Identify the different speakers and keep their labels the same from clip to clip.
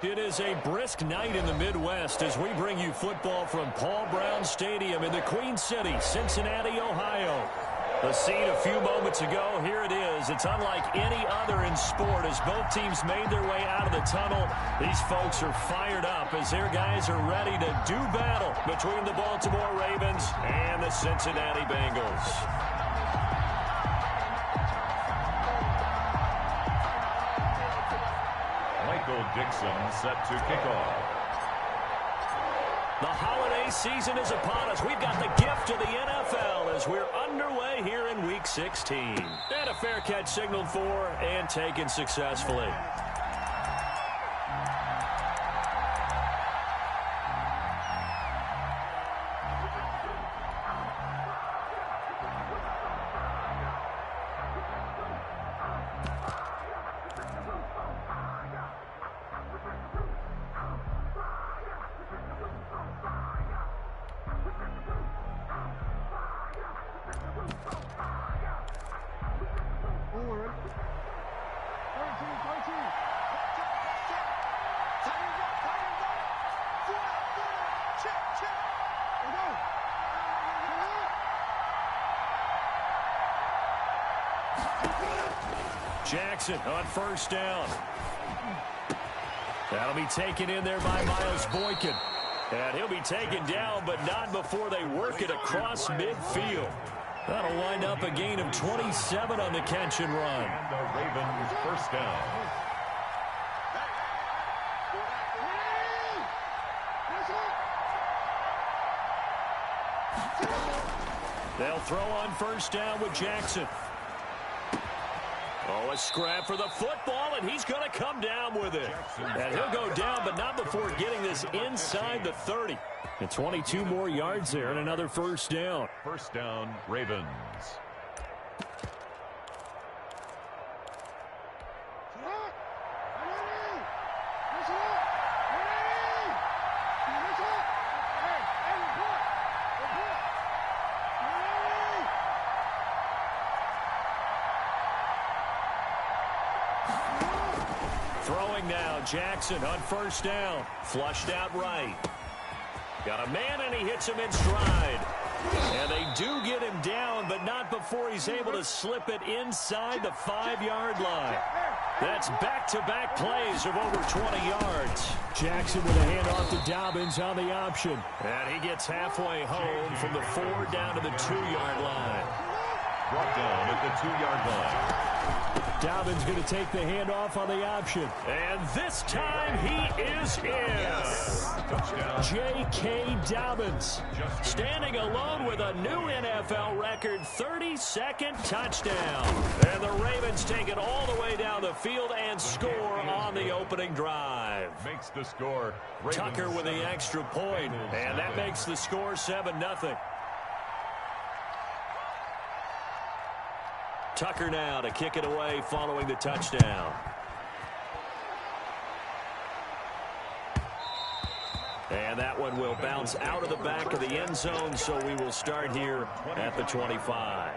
Speaker 1: It is a brisk night in the Midwest as we bring you football from Paul Brown Stadium in the Queen City, Cincinnati, Ohio. The scene a few moments ago, here it is. It's unlike any other in sport as both teams made their way out of the tunnel. These folks are fired up as their guys are ready to do battle between the Baltimore Ravens and the Cincinnati Bengals.
Speaker 2: Michael Dixon set to kick off.
Speaker 1: The holiday season is upon us. We've got the gift of the NFL as we're underway here in Week 16. And a fair catch signaled for and taken successfully. Jackson on first down. That'll be taken in there by Miles Boykin. And he'll be taken down, but not before they work it across midfield. That'll wind up a gain of 27 on the catch and run.
Speaker 2: And the Ravens first down.
Speaker 1: They'll throw on first down with Jackson. Oh, a scrap for the football, and he's going to come down with it. And he'll go down, but not before getting this inside the 30. And 22 more yards there and another first down.
Speaker 2: First down, Ravens.
Speaker 1: Throwing now, Jackson on first down. Flushed out right. Got a man, and he hits him in stride. And they do get him down, but not before he's able to slip it inside the 5-yard line. That's back-to-back plays of over 20 yards. Jackson with a handoff to Dobbins on the option. And he gets halfway home from the 4 down to the 2-yard line.
Speaker 2: Brought down at the 2-yard line.
Speaker 1: Dobbins going to take the handoff on the option. And this time he is in.
Speaker 2: Yes.
Speaker 1: J.K. Dobbins standing alone with a new NFL record 32nd touchdown. And the Ravens take it all the way down the field and score on the opening drive.
Speaker 2: Makes the score. Ravens
Speaker 1: Tucker with the extra point, and that makes the score 7-0. Tucker now to kick it away following the touchdown. And that one will bounce out of the back of the end zone, so we will start here at the 25.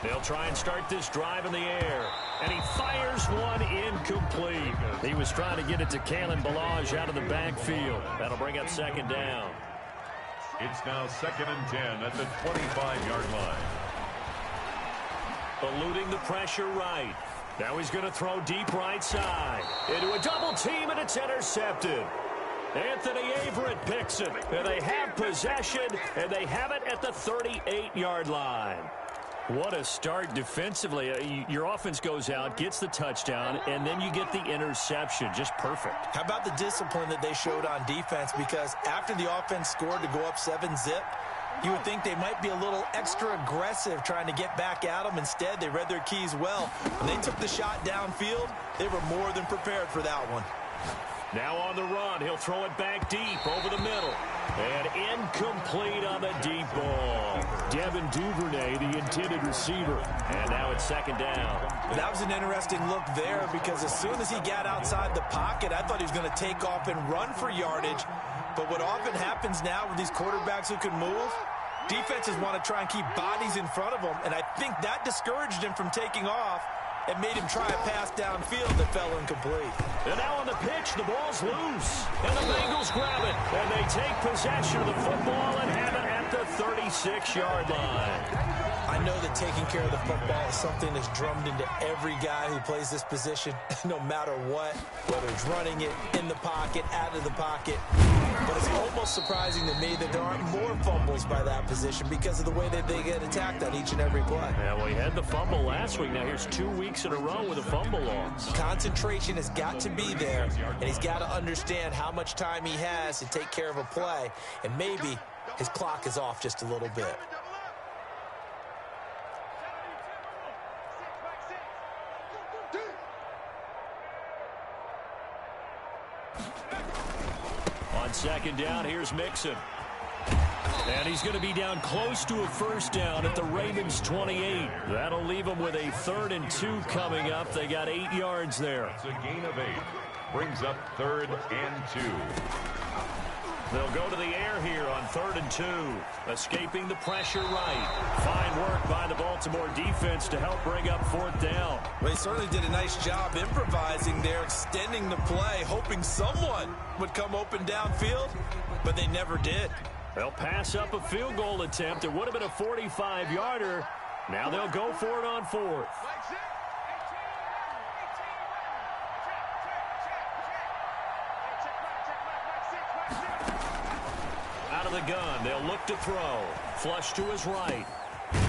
Speaker 1: They'll try and start this drive in the air. And he fires one incomplete. He was trying to get it to Kalen Ballage out of the backfield. That'll bring up second down.
Speaker 2: It's now 2nd and 10 at the 25-yard line.
Speaker 1: Eluding the pressure right. Now he's going to throw deep right side. Into a double team, and it's intercepted. Anthony Averett picks it. And they have possession, and they have it at the 38-yard line. What a start defensively. Your offense goes out, gets the touchdown, and then you get the interception. Just perfect.
Speaker 3: How about the discipline that they showed on defense? Because after the offense scored to go up 7-zip, you would think they might be a little extra aggressive trying to get back at them. Instead, they read their keys well. When they took the shot downfield, they were more than prepared for that one.
Speaker 1: Now on the run, he'll throw it back deep over the middle. And incomplete on the deep ball. Devin Duvernay, the intended receiver. And now it's second down.
Speaker 3: That was an interesting look there because as soon as he got outside the pocket, I thought he was going to take off and run for yardage. But what often happens now with these quarterbacks who can move, defenses want to try and keep bodies in front of them. And I think that discouraged him from taking off and made him try a pass downfield that fell incomplete.
Speaker 1: And now on the pitch, the ball's loose. And the Bengals grab it. And they take possession of the football and have it at the 36-yard line.
Speaker 3: I know that taking care of the football is something that's drummed into every guy who plays this position, no matter what, whether it's running it, in the pocket, out of the pocket. But it's almost surprising to me that there aren't more fumbles by that position because of the way that they get attacked on each and every play.
Speaker 1: Yeah, well, he had the fumble last week. Now here's 2 weeks in a row with a fumble loss.
Speaker 3: Concentration has got to be there, and he's got to understand how much time he has to take care of a play, and maybe his clock is off just a little bit.
Speaker 1: On second down, here's Mixon. And he's going to be down close to a first down at the Ravens' 28. That'll leave them with a 3rd and 2 coming up. They got 8 yards there.
Speaker 2: It's a gain of 8. Brings up 3rd and 2.
Speaker 1: They'll go to the air here on 3rd and 2. Escaping the pressure right. Fine work by the Baltimore defense to help bring up 4th down.
Speaker 3: Well, he certainly did a nice job improvising there, extending the play, hoping someone would come open downfield, but they never did.
Speaker 1: They'll pass up a field goal attempt. It would have been a 45-yarder. Now they'll go for it on 4th. Out of the gun, they'll look to throw. Flush to his right.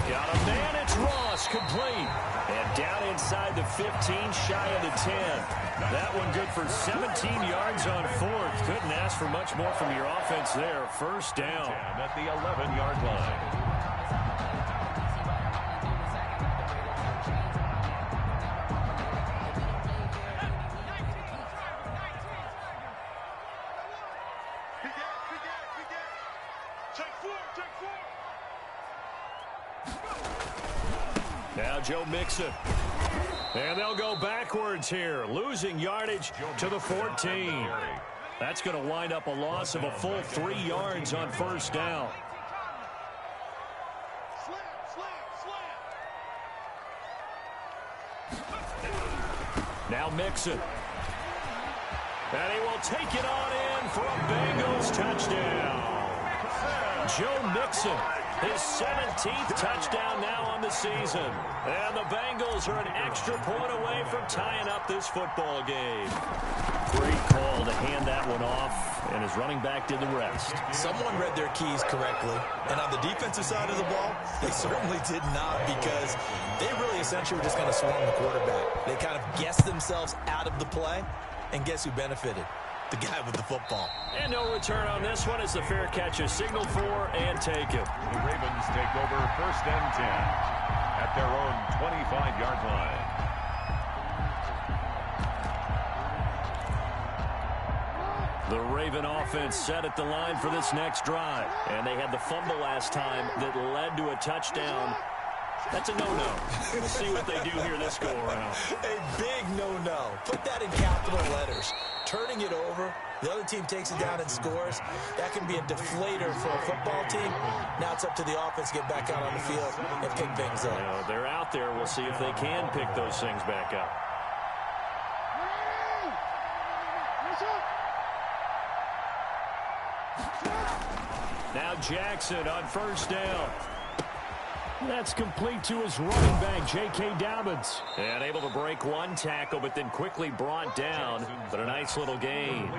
Speaker 1: Got a man, it's Ross, complete. And down inside the 15, shy of the 10. That one good for 17 yards on 4th. Couldn't ask for much more from your offense there. First down.
Speaker 2: At the 11-yard line.
Speaker 1: Now Joe Mixon. And they'll go backwards here, losing yardage to the 14. That's going to wind up a loss of a full 3 yards on first down. Now Mixon. And he will take it on in for a Bengals touchdown. Joe Mixon, his 17th touchdown now on the season. And the Bengals are an extra point away from tying up this football game. Great call to hand that one off, and his running back did the rest.
Speaker 3: Someone read their keys correctly, and on the defensive side of the ball, they certainly did not, because they really essentially were just going to swarm the quarterback. They kind of guessed themselves out of the play, and guess who benefited? The guy with the football.
Speaker 1: And no return on this one as the fair catch is signaled for and taken.
Speaker 2: The Ravens take over 1st and 10 at their own 25-yard line.
Speaker 1: The Raven offense set at the line for this next drive. And they had the fumble last time that led to a touchdown. That's a no-no. We'll see what they do here this go-around.
Speaker 3: A big no-no. Put that in capital letters. Turning it over, the other team takes it down and scores. That can be a deflator for a football team. Now it's up to the offense to get back out on the field and pick things up.
Speaker 1: You know, they're out there. We'll see if they can pick those things back up. Now Jackson on first down. That's complete to his running back, J.K. Dobbins. And able to break one tackle, but then quickly brought down. But a nice little gain.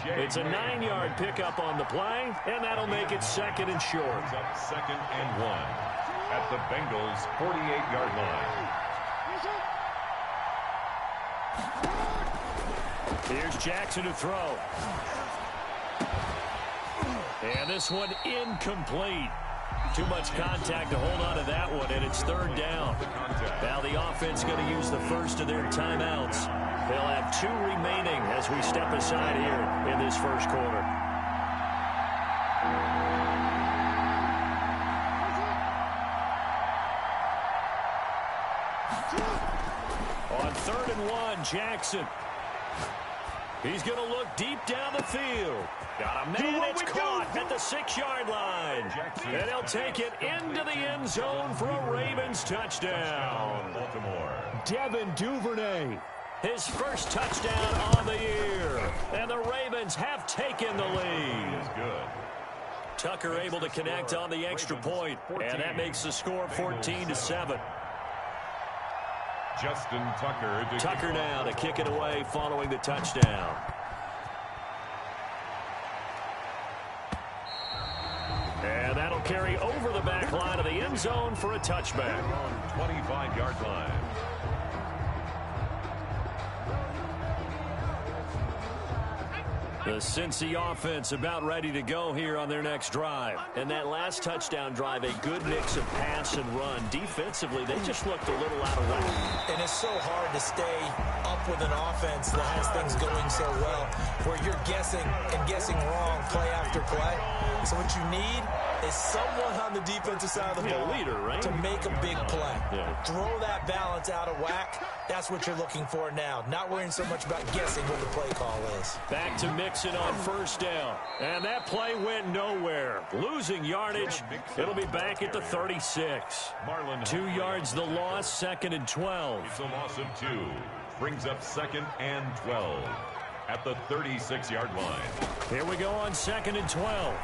Speaker 1: It's a 9-yard pickup on the play, and that'll make it 2nd and short.
Speaker 2: Up 2nd and 1 at the Bengals' 48-yard line.
Speaker 1: Here's Jackson to throw. And this one incomplete. Too much contact to hold on to that one, and it's 3rd down. Now the offense going to use the first of their timeouts. They'll have 2 remaining as we step aside here in this first quarter. On 3rd and 1, Jackson. He's going to look deep down the field. Got a man, it's caught at the 6-yard line. And he'll take it into the end zone for a Ravens touchdown.
Speaker 2: Baltimore.
Speaker 1: Devin Duvernay, his first touchdown on the year. And the Ravens have taken the lead.
Speaker 2: Is good.
Speaker 1: Tucker able to connect on the extra point, and that makes the score 14-7.
Speaker 2: Justin Tucker.
Speaker 1: Tucker now to kick it away following the touchdown. And that'll carry over the back line of the end zone for a touchback.
Speaker 2: On 25-yard line.
Speaker 1: The Cincy offense about ready to go here on their next drive. And that last touchdown drive, a good mix of pass and run. Defensively, they just looked a little out of whack.
Speaker 3: And it's so hard to stay up with an offense that has things going so well, where you're guessing and guessing wrong play after play. So what you need is someone on the defensive side of the ball
Speaker 1: leader, right?
Speaker 3: to make a big play.
Speaker 1: Yeah.
Speaker 3: Throw that balance out of whack. That's what you're looking for now. Not worrying so much about guessing what the play call is.
Speaker 1: Back to Mixon on 1st down. And that play went nowhere. Losing yardage. It'll be back at the 36. 2 yards the loss, 2nd and 12.
Speaker 2: It's a loss of 2. Brings up 2nd and 12 at the 36-yard line.
Speaker 1: Here we go on 2nd and 12.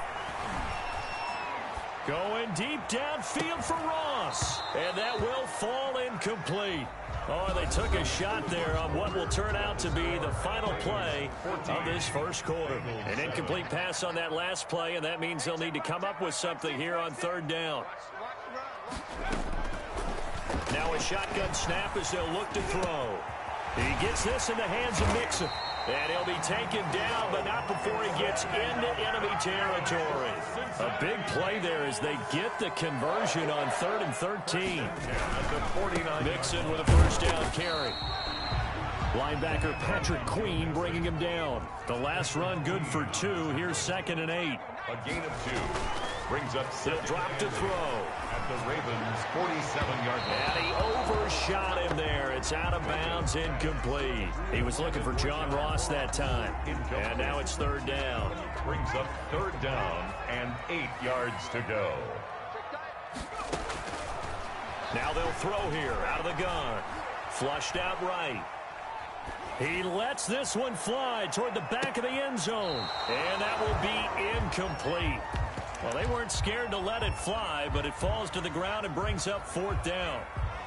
Speaker 1: Going deep downfield for Ross. And that will fall incomplete. Oh, they took a shot there on what will turn out to be the final play of this first quarter. An incomplete pass on that last play, and that means they'll need to come up with something here on 3rd down. Now a shotgun snap as they'll look to throw. He gets this in the hands of Mixon. And he'll be taken down, but not before he gets into enemy territory. A big play there as they get the conversion on 3rd and 13. Mixon with a first down carry. Linebacker Patrick Queen bringing him down. The last run good for 2. Here's 2nd and 8.
Speaker 2: A gain of 2. Brings up
Speaker 1: They'll drop to throw.
Speaker 2: At the Ravens' 47-yard line.
Speaker 1: And he overshot him there. It's out of bounds, incomplete. He was looking for John Ross that time. And now it's 3rd down.
Speaker 2: Brings up 3rd down and 8 yards to go.
Speaker 1: Now they'll throw here out of the gun. Flushed out right. He lets this one fly toward the back of the end zone. And that will be incomplete. Well, they weren't scared to let it fly, but it falls to the ground and brings up 4th down.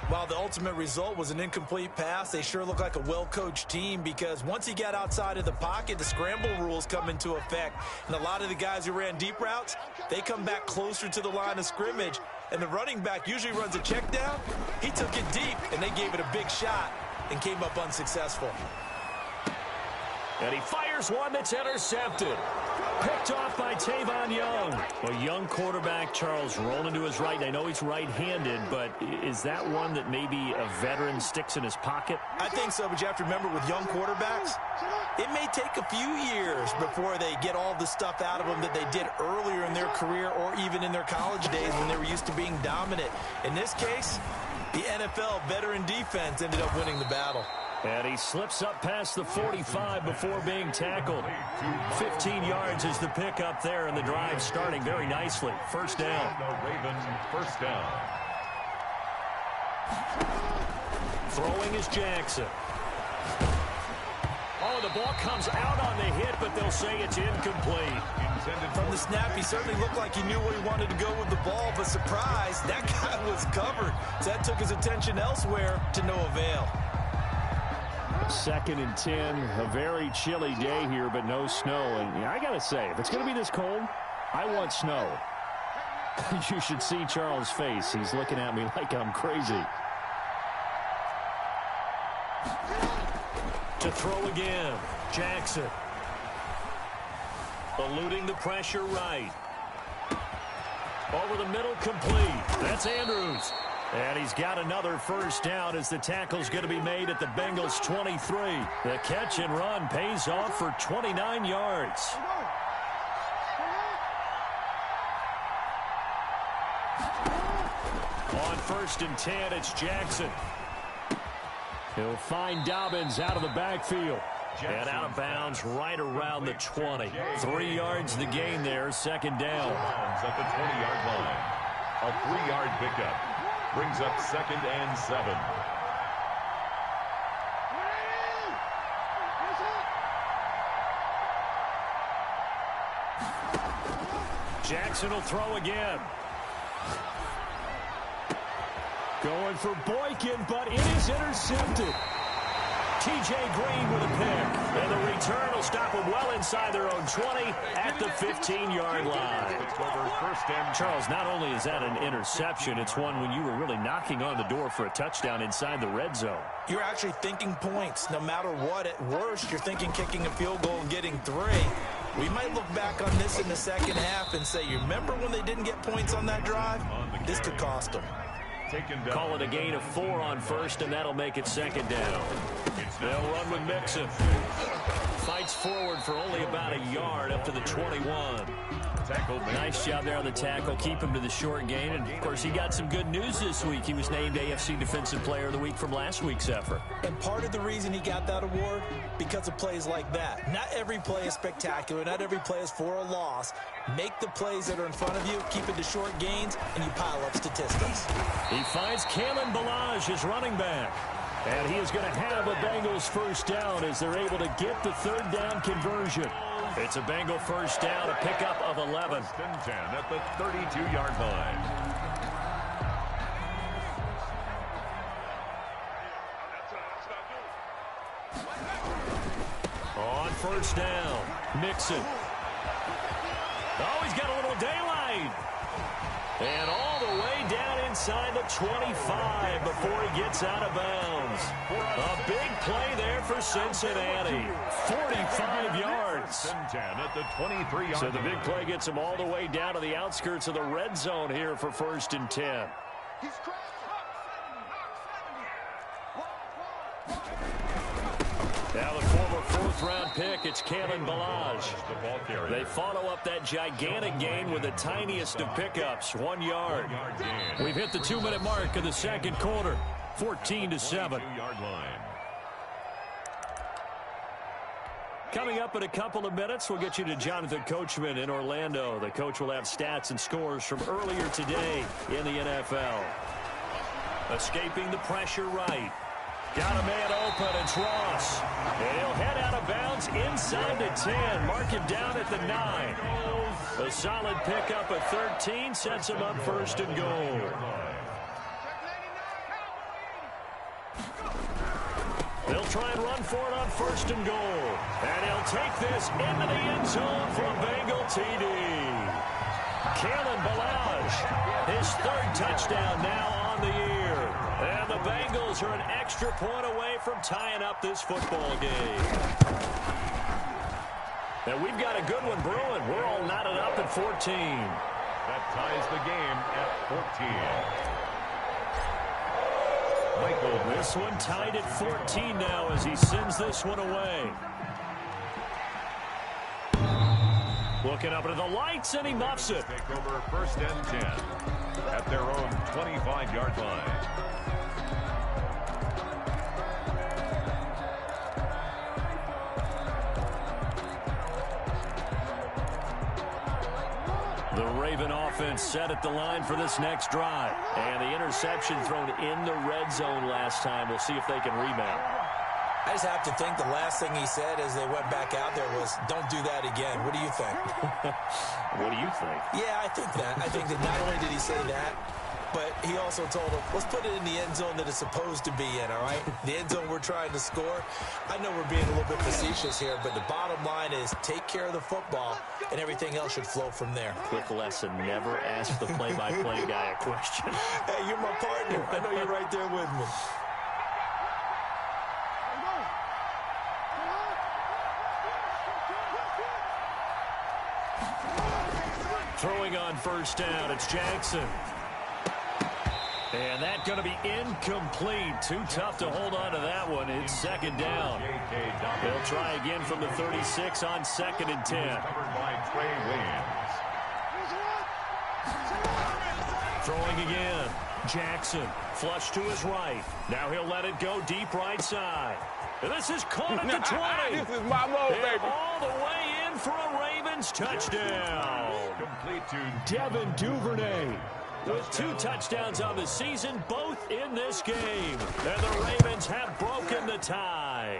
Speaker 3: While the ultimate result was an incomplete pass, they sure look like a well-coached team, because once he got outside of the pocket, the scramble rules come into effect. And a lot of the guys who ran deep routes, they come back closer to the line of scrimmage. And the running back usually runs a check down. He took it deep, and they gave it a big shot and came up unsuccessful.
Speaker 1: And he fires one that's intercepted. Picked off by Tavon Young. A young quarterback, Charles, rolling to his right. I know he's right-handed, but is that one that maybe a veteran sticks in his pocket?
Speaker 3: I think so, but you have to remember with young quarterbacks, it may take a few years before they get all the stuff out of them that they did earlier in their career or even in their college days when they were used to being dominant. In this case, the NFL veteran defense ended up winning the battle.
Speaker 1: And he slips up past the 45 before being tackled. 15 yards is the pickup there, and the drive starting very nicely. 1st down.
Speaker 2: The Ravens' 1st down.
Speaker 1: Throwing is Jackson. Oh, the ball comes out on the hit, but they'll say it's incomplete.
Speaker 3: From the snap, he certainly looked like he knew where he wanted to go with the ball, but surprise, that guy was covered. So that took his attention elsewhere to no avail.
Speaker 1: 2nd and 10, a very chilly day here, but no snow. And I got to say, if it's going to be this cold, I want snow. You should see Charles' face. He's looking at me like I'm crazy. To throw again, Jackson. Eluding the pressure right. Over the middle, complete. That's Andrews. And he's got another first down as the tackle's going to be made at the Bengals 23. The catch and run pays off for 29 yards. On 1st and 10, it's Jackson. He'll find Dobbins out of the backfield. And out of bounds right around the 20. 3 yards the gain there, 2nd down.
Speaker 2: At the 20-yard line. A 3-yard pickup. Brings up 2nd and 7.
Speaker 1: Jackson will throw again. Going for Boykin, but it is intercepted. T.J. Green with a pick. And the return will stop them well inside their own 20 at the 15-yard line. Charles, not only is that an interception, it's one when you were really knocking on the door for a touchdown inside the red zone.
Speaker 3: You're actually thinking points. No matter what, at worst, you're thinking kicking a field goal and getting 3. We might look back on this in the second half and say, you remember when they didn't get points on that drive? This could cost them.
Speaker 1: Call it a gain of 4 on 1st, and that'll make it 2nd down. They'll run with Mixon. Fights forward for only about a yard up to the 21. Nice job there on the tackle. Keep him to the short gain. And, of course, he got some good news this week. He was named AFC Defensive Player of the Week from last week's effort.
Speaker 3: And part of the reason he got that award, because of plays like that. Not every play is spectacular. Not every play is for a loss. Make the plays that are in front of you, keep it to short gains, and you pile up statistics.
Speaker 1: He finds Kalen Ballage, his running back. And he is going to have a Bengals first down as they're able to get the 3rd down conversion. It's a Bengal first down, a pickup of 11.
Speaker 2: 10 at the 32-yard line.
Speaker 1: On 1st down, Mixon. Oh, he's got a little daylight. And all the way down inside the 25 before he gets out of bounds. A big play there for Cincinnati. 45 yards.
Speaker 2: 10 at the 23-yard line.
Speaker 1: So the big play gets him all the way down to the outskirts of the red zone here for 1st and 10. Now the former 4th-round pick, it's Kalen Ballage. They follow up that gigantic gain with the tiniest of pickups, 1 yard. We've hit the 2-minute mark of the 2nd quarter, 14-7. Coming up in a couple of minutes, we'll get you to Jonathan Coachman in Orlando. The coach will have stats and scores from earlier today in the NFL. Escaping the pressure right. Got a man open, it's Ross. And he'll head out of bounds inside the 10. Mark him down at the 9. A solid pickup at 13 sets him up 1st and goal. They'll try and run for it on 1st and goal. And he'll take this into the end zone for a Bengal TD. Kalen Ballage, his 3rd touchdown now on the year. And the Bengals are an extra point away from tying up this football game. And we've got a good one brewing. We're all knotted up at 14.
Speaker 2: That ties the game at 14. Michael.
Speaker 1: This one tied at 14 now as he sends this one away. Looking up at the lights, and he muffs it.
Speaker 2: Take over 1st and 10 at their own 25-yard line.
Speaker 1: The Raven offense set at the line for this next drive. And the interception thrown in the red zone last time. We'll see if they can rebound.
Speaker 3: I just have to think the last thing he said as they went back out there was, don't do that again. What do you think?
Speaker 1: What do you think?
Speaker 3: Yeah, I think that. I think that not only did he say that, but he also told him, let's put it in the end zone that it's supposed to be in, all right? The end zone we're trying to score. I know we're being a little bit facetious here, but the bottom line is take care of the football, and everything else should flow from there.
Speaker 1: Quick lesson, never ask the play-by-play guy a question.
Speaker 3: Hey, you're my partner. I know you're right there with me.
Speaker 1: Throwing on 1st down, it's Jackson. And that's going to be incomplete. Too tough to hold on to that one. It's second down. They'll try again from the 36 on 2nd and 10.
Speaker 2: Covered by Trey Williams.
Speaker 1: Throwing again. Jackson, flush to his right. Now he'll let it go deep right side. And this is caught at the 20.
Speaker 4: This is my mode, baby.
Speaker 1: All the way in for a Ravens touchdown.
Speaker 2: Complete to
Speaker 1: Devin Duvernay with 2 touchdowns on the season, both in this game. And the Ravens have broken the tie.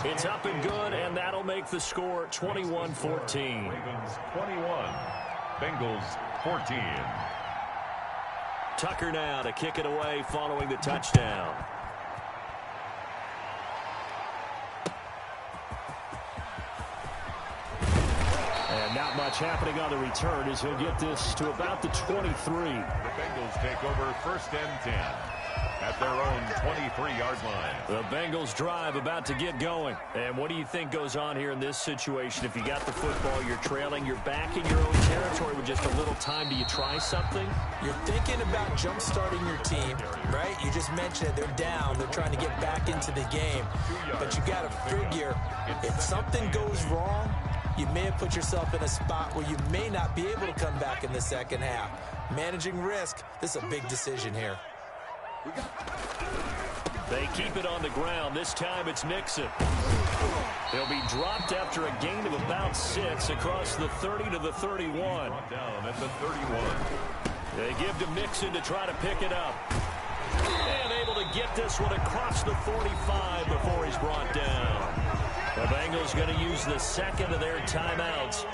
Speaker 1: It's up and good, and that'll make the score 21-14.
Speaker 2: Ravens 21, Bengals 14.
Speaker 1: Tucker now to kick it away following the touchdown. And not much happening on the return as he'll get this to about the 23.
Speaker 2: The Bengals take over 1st and 10 at their own 23-yard line.
Speaker 1: The Bengals drive about to get going. And what do you think goes on here in this situation? If you got the football, you're trailing, you're back in your own territory with just a little time. Do you try something?
Speaker 3: You're thinking about jump-starting your team, right? You just mentioned it. They're down. They're trying to get back into the game. But you got to figure if something goes wrong, you may have put yourself in a spot where you may not be able to come back in the second half. Managing risk, this is a big decision here.
Speaker 1: They keep it on the ground. This time it's Mixon. He'll be dropped after a gain of about 6 across the 30 to the 31.
Speaker 2: Down at the 31.
Speaker 1: They give to Mixon to try to pick it up. And able to get this one across the 45 before he's brought down. The Bengals going to use the second of their timeouts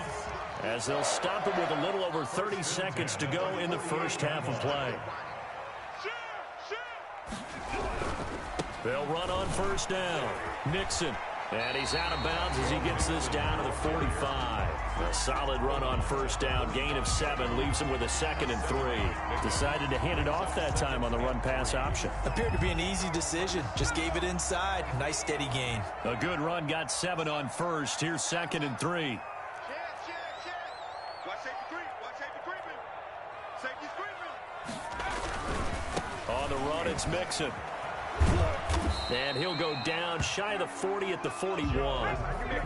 Speaker 1: as they'll stop it with a little over 30 seconds to go in the first half of play. They'll run on 1st down. Mixon. And he's out of bounds as he gets this down to the 45. A solid run on 1st down. Gain of 7 leaves him with a 2nd and 3. Decided to hand it off that time on the run-pass option.
Speaker 3: Appeared to be an easy decision. Just gave it inside. Nice steady gain.
Speaker 1: A good run. Got 7 on 1st. Here's 2nd and 3. On the run, it's Mixon. And he'll go down shy of the 40 at the 41.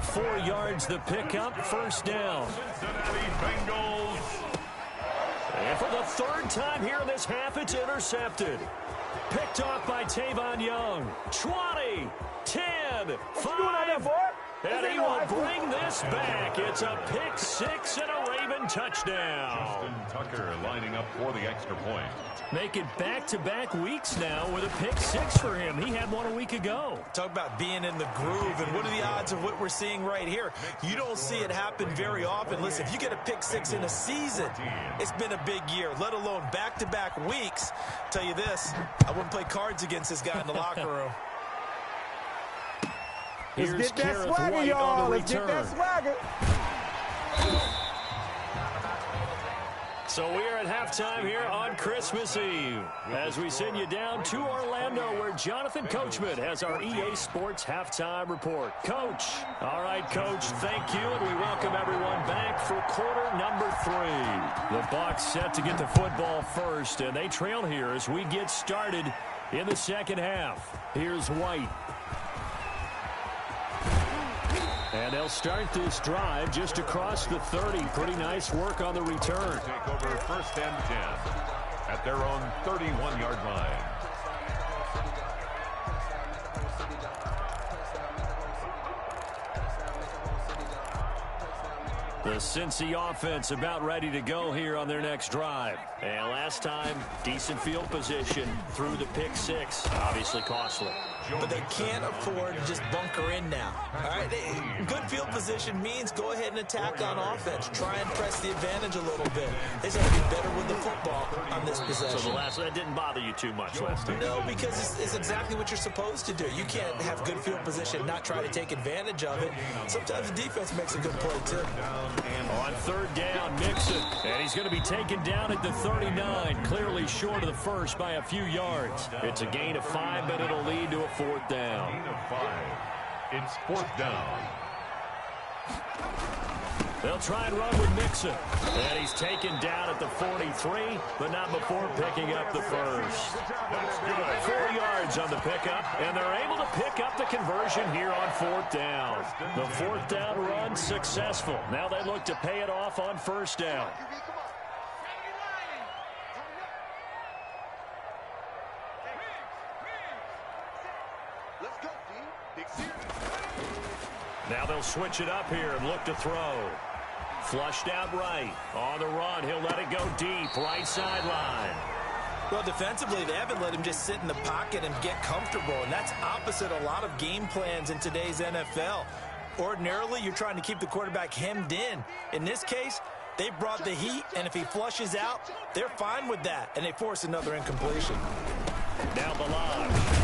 Speaker 1: 4 yards the pickup, 1st down.
Speaker 2: Cincinnati Bengals.
Speaker 1: And for the 3rd time here in this half, it's intercepted. Picked off by Tavon Young. 20, 10, 5. And he will bring this back. It's a pick 6 and a Raven touchdown.
Speaker 2: Justin Tucker lining up for the extra point.
Speaker 1: Make it back-to-back weeks now with a pick 6 for him. He had one a week ago.
Speaker 3: Talk about being in the groove, and what are the odds of what we're seeing right here? You don't see it happen very often. Listen, if you get a pick 6 in a season, it's been a big year, let alone back-to-back weeks. Tell you this, I wouldn't play cards against this guy in the locker room.
Speaker 1: Here's Gareth White on the return.
Speaker 4: Let's get that swagger.
Speaker 1: So we are at halftime here on Christmas Eve as we send you down to Orlando where Jonathan Coachman has our EA Sports Halftime Report. Coach. All right, Coach, thank you, and we welcome everyone back for quarter number 3. The Bucs set to get the football first, and they trail here as we get started in the second half. Here's White. And they'll start this drive just across the 30. Pretty nice work on the return.
Speaker 2: Take over 1st and 10 at their own 31-yard line.
Speaker 1: The Cincy offense about ready to go here on their next drive. And last time, decent field position through the pick 6. Obviously costly.
Speaker 3: But they can't afford to just bunker in now. All right, good field position means go ahead and attack on offense. Try and press the advantage a little bit. They just have to be better with the football on this possession.
Speaker 1: So that didn't bother you too much last time?
Speaker 3: No, because it's exactly what you're supposed to do. You can't have good field position, not try to take advantage of it. Sometimes the defense makes a good play, too.
Speaker 1: On 3rd down, Mixon. And he's going to be taken down at the 39, clearly short of the first by a few yards. It's a gain of 5, but it'll lead to a 4th down.
Speaker 2: Gain of 5. It's 4th down.
Speaker 1: They'll try and run with Mixon. And he's taken down at the 43, but not before picking up the first. 4 yards on the pickup, and they're able to pick up the conversion here on 4th down. The 4th down run successful. Now they look to pay it off on 1st down. Now they'll switch it up here and look to throw. Flushed out right. On the run, he'll let it go deep. Right sideline.
Speaker 3: Well, defensively, they haven't let him just sit in the pocket and get comfortable, and that's opposite a lot of game plans in today's NFL. Ordinarily, you're trying to keep the quarterback hemmed in. In this case, they brought the heat, and if he flushes out, they're fine with that, and they force another incompletion.
Speaker 1: Now Balaj.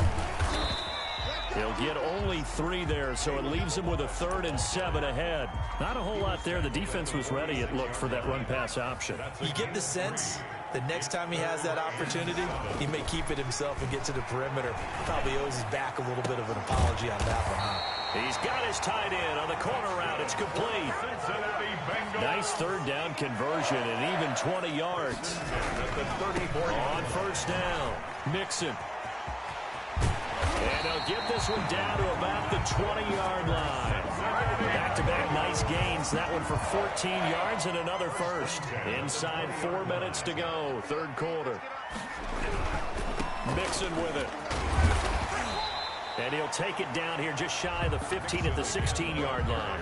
Speaker 1: He'll get only 3 there, so it leaves him with a 3rd and 7 ahead. Not a whole lot there. The defense was ready, it looked, for that run-pass option.
Speaker 3: You get the sense that next time he has that opportunity, he may keep it himself and get to the perimeter. Probably owes his back a little bit of an apology on that one, huh?
Speaker 1: He's got his tight end on the corner route. It's complete. Nice 3rd down conversion and even 20 yards. On 1st down, Mixon. And he'll get this one down to about the 20-yard line. Back-to-back nice gains. That one for 14 yards and another first. Inside 4 minutes to go, 3rd quarter. Mixon with it. And he'll take it down here just shy of the 15 at the 16-yard line.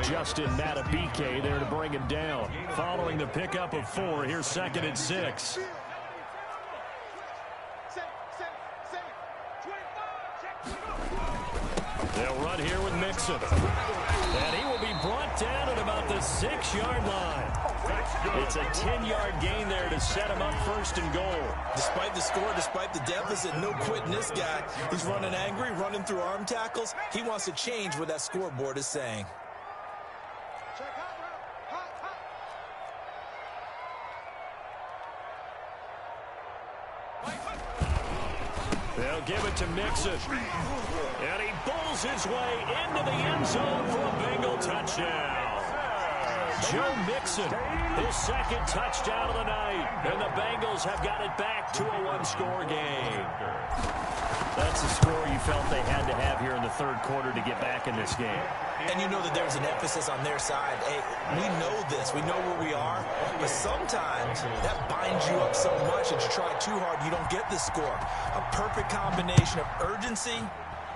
Speaker 1: Justin Matabike there to bring him down. Following the pickup of 4, here's 2nd and 6. They'll run here with Mixon. And he will be brought down at about the 6-yard line. It's a 10-yard gain there to set him up 1st and goal.
Speaker 3: Despite the score, despite the deficit, no quitting this guy. He's running angry, running through arm tackles. He wants to change what that scoreboard is saying.
Speaker 1: They'll give it to Mixon. And he bulls his way into the end zone for a Bengal touchdown. Joe Mixon, his 2nd touchdown of the night. And the Bengals have got it back to a 1-score game. That's the score you felt they had to have here in the 3rd quarter to get back in this game.
Speaker 3: And you know that there's an emphasis on their side. Hey, we know this. We know where we are. But sometimes that binds you up so much that you try too hard, you don't get the score. A perfect combination of urgency,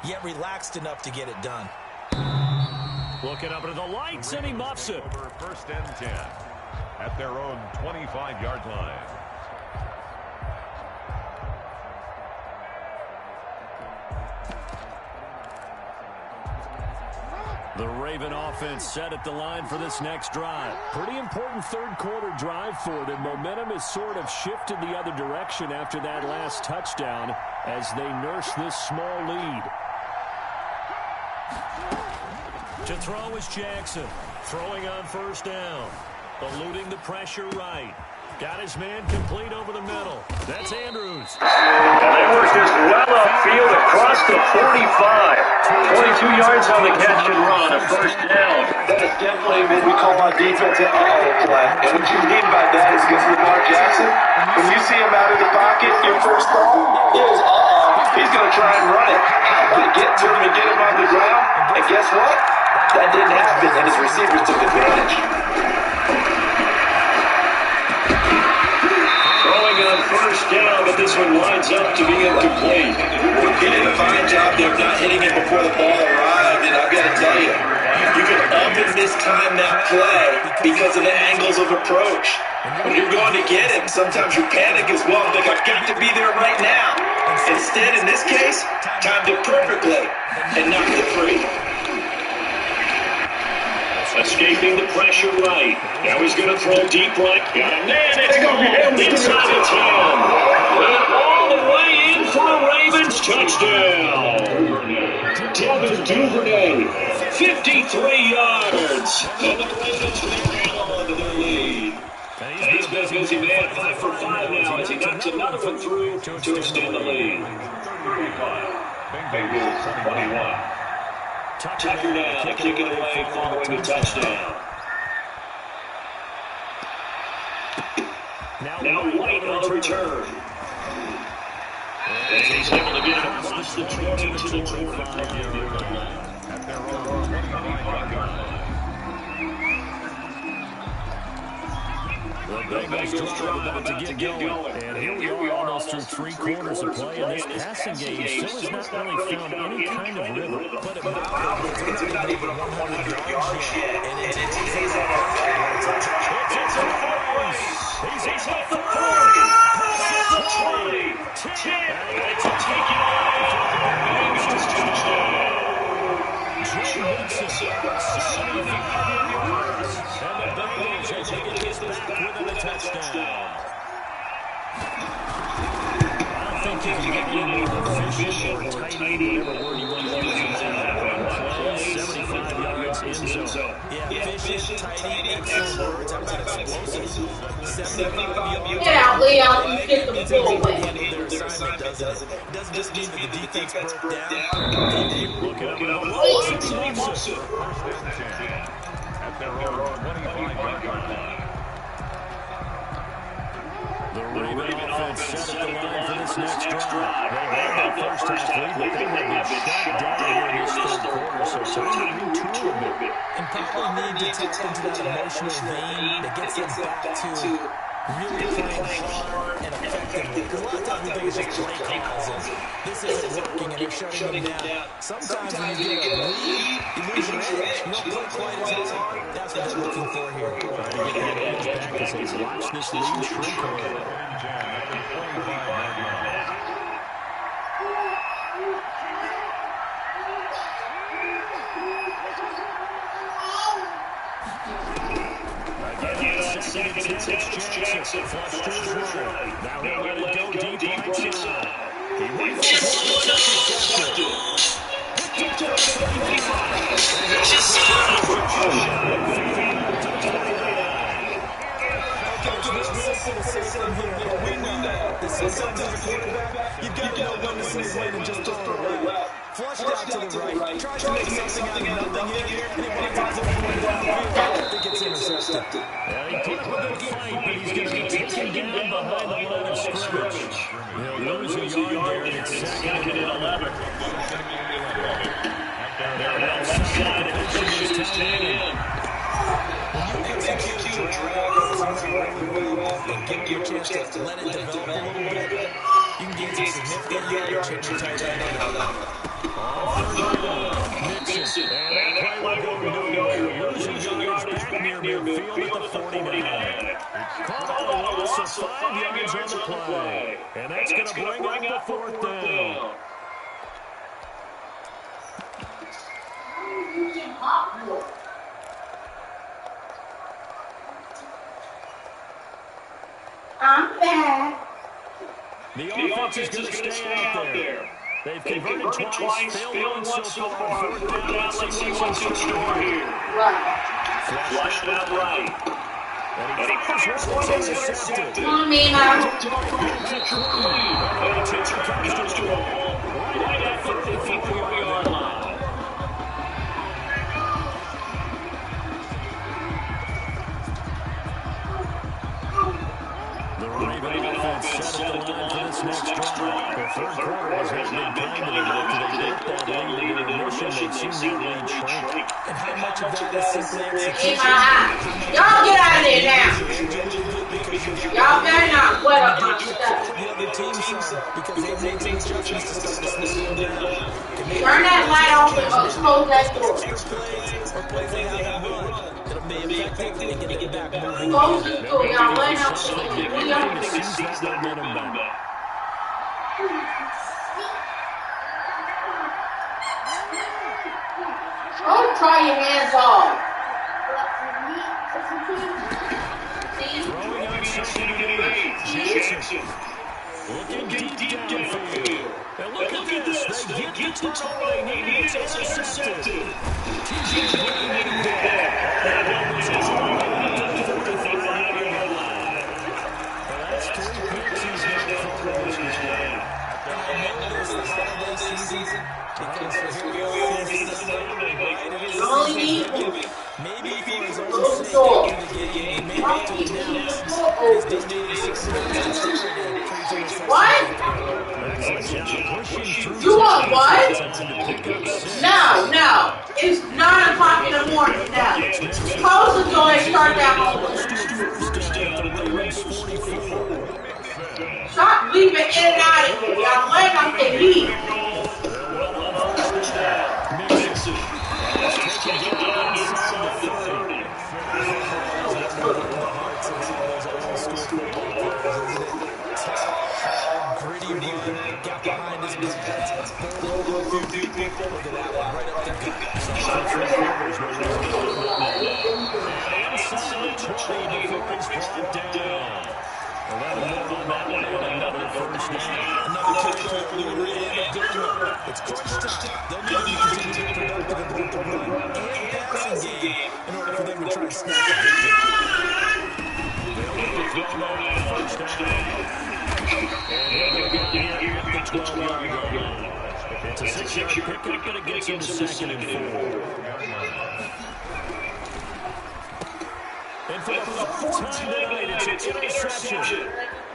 Speaker 3: yet relaxed enough to get it done.
Speaker 1: Looking up into the lights, and he muffs it.
Speaker 2: 1st and 10 at their own 25-yard line.
Speaker 1: The Raven offense set at the line for this next drive. Pretty important 3rd quarter drive for them. Momentum has sort of shifted the other direction after that last touchdown as they nurse this small lead. To throw is Jackson. Throwing on 1st down. Eluding the pressure right. Got his man complete over the middle. That's Andrews.
Speaker 5: And they work this well upfield across the 45. 22 yards on the catch and run, a 1st down.
Speaker 6: That is definitely what we call our defensive play. And what you mean by that is against Lamar Jackson, when you see him out of the pocket, your first thought is, he's going to try and run it. But get to him and get him on the ground, and guess what? That didn't happen, and his receivers took advantage.
Speaker 5: Throwing on 1st down, but this one winds up to be incomplete.
Speaker 6: He did a fine job there of not hitting it before the ball arrived, and I've got to tell you, you can up and mistime that play because of the angles of approach. When you're going to get him, sometimes you panic as well. Think, I've got to be there right now. Instead, in this case, timed it perfectly and knocked it free.
Speaker 5: Escaping the pressure right. Now he's going to throw deep right. Got a man. It's going inside the 10. And all the way in for a Ravens touchdown. Devin Duvernay, 53 yards. And the Ravens hang on to their lead. And he's been a busy man, 5 for 5 now as he knocks another one through to extend the lead. 35. Bengals 21. Tucker now to kick it away following a touchdown. Now White on the return. And he's able to get it across the 20 to the 25-yard line.
Speaker 2: At their own 25-yard line.
Speaker 1: The Bengals drive about to get going. And here we are almost through three quarters of play, and this passing game still has not really found any kind of rhythm.
Speaker 3: But about it, they're not even 100 yards yet. And it's
Speaker 1: He's at the 30. Past the 20. 10. And to take it away for the Bengals touchdown. Joe Mixon, 75 yards. And the Bengals are taking this back with a touchdown. I don't think you can get any more efficient or tidy, whatever word you want to use in that. 75 yards in zone.
Speaker 3: Yeah, efficient, tidy, excellent words. How about explosive? 75 yards.
Speaker 7: Get out, Leon. You get the ball away.
Speaker 3: Their assignment, doesn't it? It doesn't just mean that the defense broke down. They keep looking up.
Speaker 2: At their own 25-yard line.
Speaker 1: The Raven offense set at the line for this next drive. They had that first half lead, but they have been shut down here in this third quarter, so time to retool a bit.
Speaker 3: And probably need to tap into that emotional vein that gets them back to really playing hard and effectively. Because a lot of times we think it's just play calls. This isn't working and they're shutting them down. Sometimes when you get a lead, you lose your edge. You don't play quite as hard. That's what they're looking for here.
Speaker 1: Trying to get that edge back as they watch this lead shrink away. It's Jackson, flush to his right. Now he'll let it go deep right side. He waits for the interception.
Speaker 3: You've got to know when to see when and just throw it away. Flushed out to the right. Tries to make something out of nothing here. And he finds it going downfield. I think it's intercepted.
Speaker 1: Yeah, he put up a good fight, but he's going to be taken down behind the line of scrimmage. He'll lose a yard there, and it's second and 11. They're outside, pitching his tight end.
Speaker 3: When you execute a drag really well and give you a chance to let it develop a little bit, you can get some significant yardage at your tight end.
Speaker 1: Nixon, and that play will go nowhere. Losing yards back near midfield at the 49. Call a loss of 5 yards on the play. And that's going to bring up the fourth down.
Speaker 7: I'm back.
Speaker 1: The offense is going to stay out there. They've converted twice, failed once so far. Fourth down, let's see what's in store here. Flushed out right. And he fires one, it's intercepted.
Speaker 7: Come on, Mima.
Speaker 1: And attention comes to a ball right at 34-yard line. The Raven offense set at the line for this next drive. The third quarter has not been kind to them after they built that lead in intermission. They've seen that lead shrink.
Speaker 3: And how much of that is simply execution?
Speaker 7: Y'all get out of there now. Y'all better not wet up my stuff.
Speaker 3: The other team's because they've made some adjustments to start to slow them down.
Speaker 7: Turn that light off and close that door.
Speaker 3: Or plays they haven't run. It'll be effective and get it back moving.
Speaker 7: Close the door. Y'all laying up.
Speaker 1: Everything to seize that momentum back.
Speaker 7: Don't try your hands off.
Speaker 1: Throwing out second and 8. Jackson. Looking deep downfield. And look at this. They get the turnover they need. It's intercepted. TJ Green there. That was his only to the 45-yard line. Well, that's 3 picks he's now thrown this game.
Speaker 3: And I know there's the holiday season because here we are.
Speaker 7: What? You want what? No. It's 9 o'clock in the morning now. Close the door and start that homework. Stop leaving in and out of here. Y'all let them to leave.
Speaker 3: It's crunch time. They'll need to continue to be productive and move the run and passing game in order for them to try and snap the victory.
Speaker 1: It's a 6-yard pickup, but it gets him to 2nd and 4. And for the 4th time tonight, it's an interception.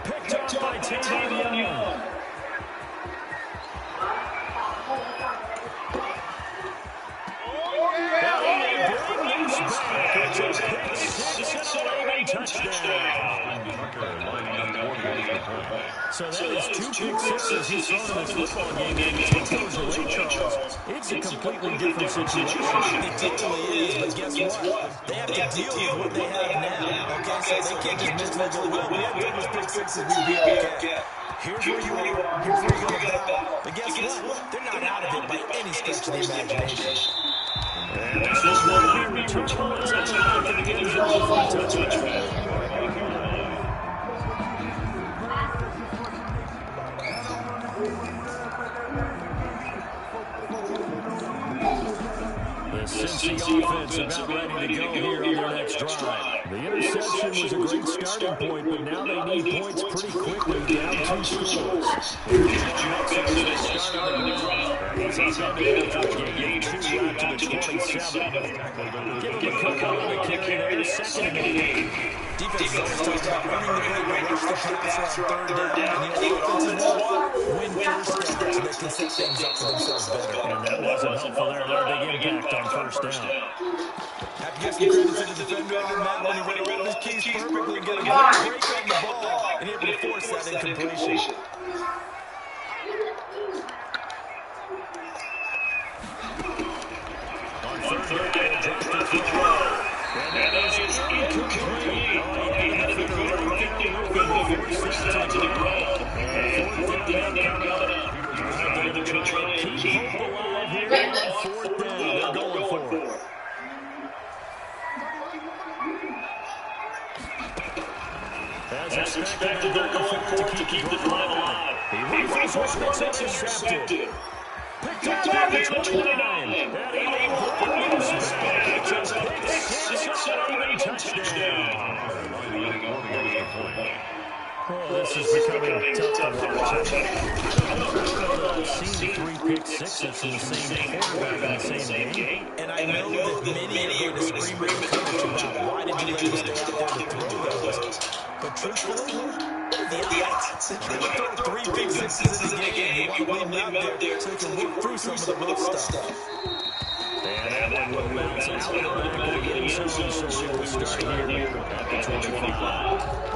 Speaker 1: Picked up by Tavon Young. So that is 2 pick sixes he's thrown in this football game. And take those away, Charles. It's a completely different situation.
Speaker 3: It definitely is, but guess what? They have to deal with what they have now. Okay, so they can't just mentally go, well, we have those pick sixes, we'd be okay. Here's where you are, here's where you're going to battle. But guess what? They're not out of it by any stretch of the imagination.
Speaker 1: And this is one here. Return ball is out to the end zone for a touchdown. The Cincy offense about ready to go here on their next drive. The interception was a great starting point, but now they need points pretty quickly, down 2 scores. Here's John Mixon to start on the ground. He's on the game, 2 out to the 27. Give him a couple on the kick there, 2nd and 8.
Speaker 3: Defense always talks about earning the right to rush the passer on 3rd down. And the offenses will win first downs so they can set things up for themselves better.
Speaker 1: And that wasn't helpful there. Their big impact on 1st down.
Speaker 3: Have to give some credit to the defender on that when he read all his keys perfectly and got a great break on the ball and able to force that incompletion.
Speaker 1: On 3rd down, they'll drop the throw. And that is incomplete. They're going to try to keep hope alive here on 4th down. They're going for it. As expected, they're going for it to keep the drive alive. He reaches one that's intercepted. Picked up at the 29. That touchdown. Oh, this is becoming tough to watch. I've seen 3 pick sixes from the same quarterback in the same game.
Speaker 3: And I know that many are going to scream at the coach about why did you let him stay out there to throw those? But truthfully, the odds. They would throw 3 pick sixes in the game. You want to leave him out there so he can work through some of the rough stuff.
Speaker 1: And that one will bounce out of the back of the end zone, so we will start here at the 25.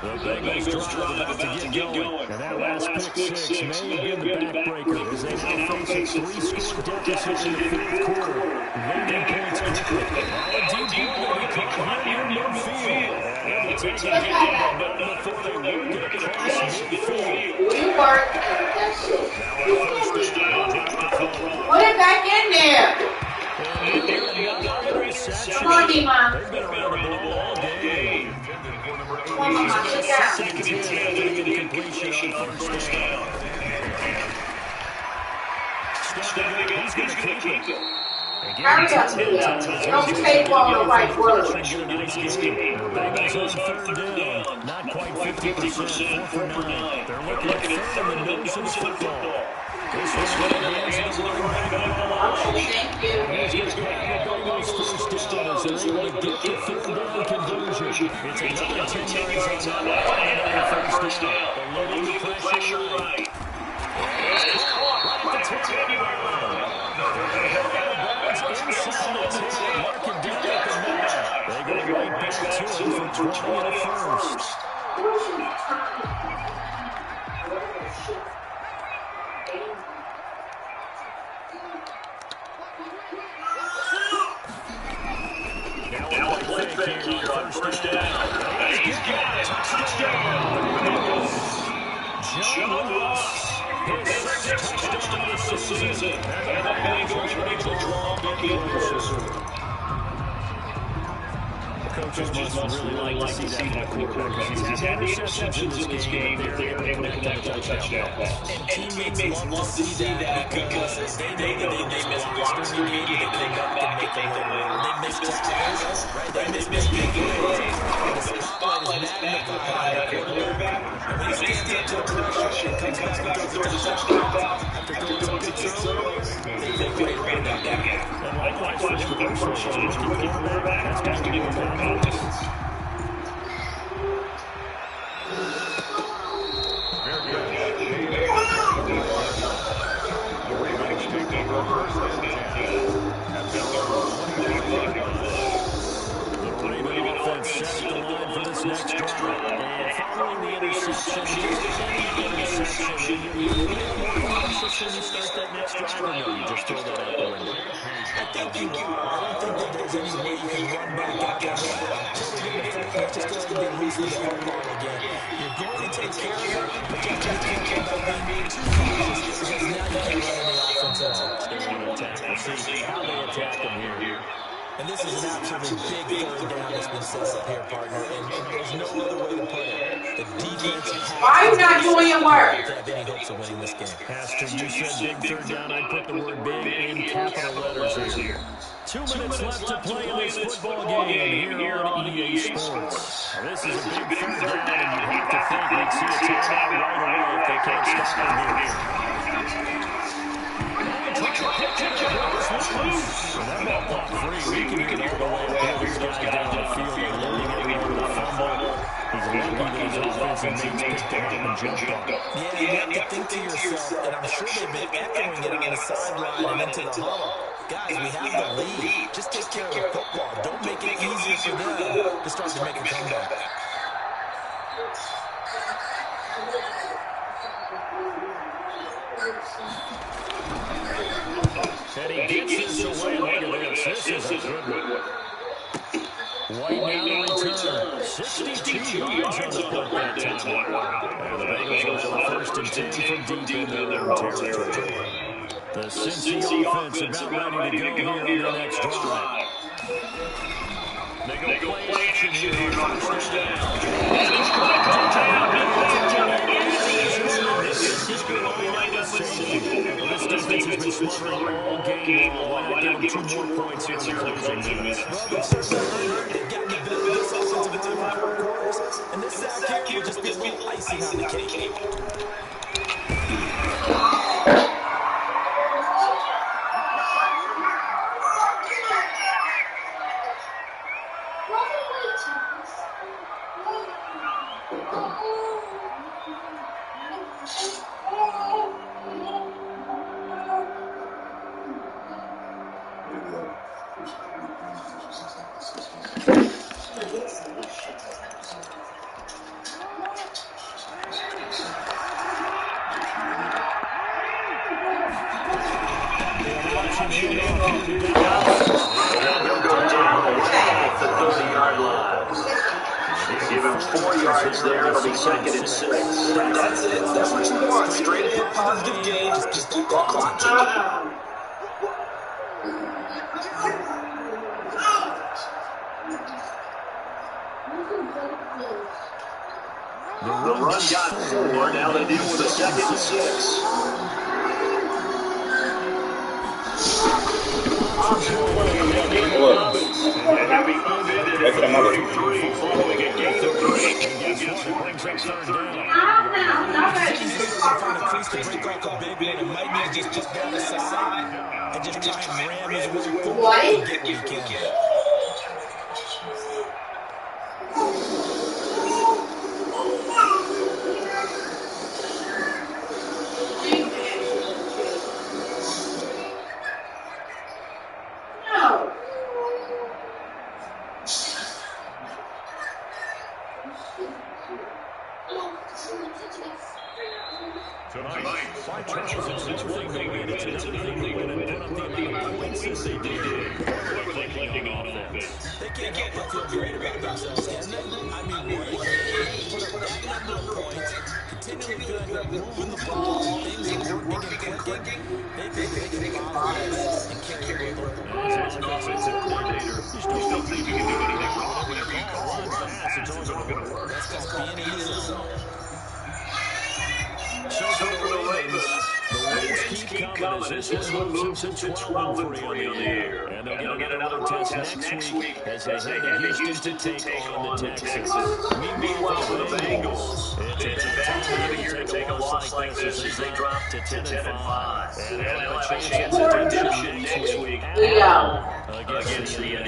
Speaker 1: The Bengals drive about to get going. And that last pick six may have been the backbreaker as they now face a 3-score deficit in the 4th quarter. They need points quickly. Now a deep ball will be caught here near midfield. And they'll take it down before they work it across midfield.
Speaker 7: We work. That's it. Put it back in there. Come on, D-Man.
Speaker 1: They've been around the ball all day.
Speaker 7: Come on, Mama, sit down.
Speaker 1: Incompletion on 1st down. He's going to keep it.
Speaker 7: Hurry up, Leah. Don't take all the right words.
Speaker 1: Bengals on 3rd down. Not quite 50%. 4 for 9. They're looking at 3rd in the nose of the football. This one hands the running back on the line.
Speaker 7: Thank you.
Speaker 1: And he's going to grab the Bengals first down as they're able to get the third down conversion. It's another 10 yards on that one. Another first down. Eluding the pressure right. And it's caught right at the 10-yard line. Inside the 10, marking down at the 9. They go right back to him for 20 and a first. Now a quick fake here on first down. And he's got it. Touchdown. John Ross. His sixth touchdown of the season. And the Bengals are able to draw the closer. Coaches must really like to see that quarterback. He's had the interceptions in this game, but they're able to connect on touchdown pass.
Speaker 3: And teammates love to see that because they know that they miss blocks during the game, they come back and make them win. They miss tackles, right? They miss big plays. The spotlight is magnified on the quarterback. And when he stands up to the pressure and comes back and gets a touchdown after going some good throws, they play right down that gap.
Speaker 1: And likewise for the first rookie quarterback, that's got to give him confidence. Next drive, and following the interception, you more cautious when you start that next drive, or no, you just throw that out the window?
Speaker 3: I think you are. I don't think that there's any way you can run back out there. Just go ahead and be losing the football again. You're going to take care of it, but you have to be careful about being too cautious because now you can run in the offense at all.
Speaker 1: We'll see how they attack them here.
Speaker 3: And this is an absolutely big third down that's been set up here, partner, and there's no other way to put it. The defense has
Speaker 7: Why are you not doing your work?
Speaker 3: to have any hopes of winning this game.
Speaker 1: Pastor, you said big third down. I'd put the word big in capital letters here. 2 minutes left to play in this football game here on EA Sports. This is a big third down, and you have to think we'd see a timeout right away if they can't stop them here. That ball popped free. We can get all the way up here. These guys down the field are loading everyone with a fumble. He's lucky that his offensive mates picked him up and jumped on him.
Speaker 3: Yeah, you have to think to yourself, and I'm sure they've been echoing it on the sideline and into the huddle. Guys, we have the lead. Just take care of the football. Don't make it easier for them to start to make a comeback.
Speaker 1: And he gets this away. Look at this. This is a good one. White now to return. 62 yards on the punt that time. And the Bengals will have a first and 10 from deep in their own territory. The Cincy offense about ready to go here on the next drive. They go play action here on first down. This is going to line up with safety. This defense has been smothering all game. Why not give them 2 more points here in the closing minutes?
Speaker 3: Well, they've certainly they've gotten the bit of this offensive line for quarters, and this sack here will just be a little icing on the cake.
Speaker 5: The run got 4. Now they deal with a 2nd and 6.
Speaker 4: Extra madre.
Speaker 5: Following a gain of 3.
Speaker 1: And guess what? It brings up third down.
Speaker 7: Now.
Speaker 3: needs to break off a big one. It might need to just put that aside and just try and ram his way forward and get what he can.
Speaker 2: Tonight, five chances
Speaker 1: It's nothing they win. It's nothing they win and put up the amount of points that they did. Reflecting on offense.
Speaker 3: They can't help but feel great about themselves, can they? I mean, what a game. Put up that number of points, continually feeling they're moving the ball, things are working and clicking. They think they can follow this and carry it with them.
Speaker 1: As an offensive coordinator, you still think you can do anything wrong when you call a run pass. It's always going to work.
Speaker 3: That's called being in the zone.
Speaker 1: So for the Ravens, the wins keep coming as this one moves to 12-3 on the year. And they'll get another test next week as they head to Houston to take on the Texans. Meanwhile, for the Bengals, it's a bad time of year to take a loss like this as they drop to 10-5. And they'll have a chance at redemption next week against the Indianapolis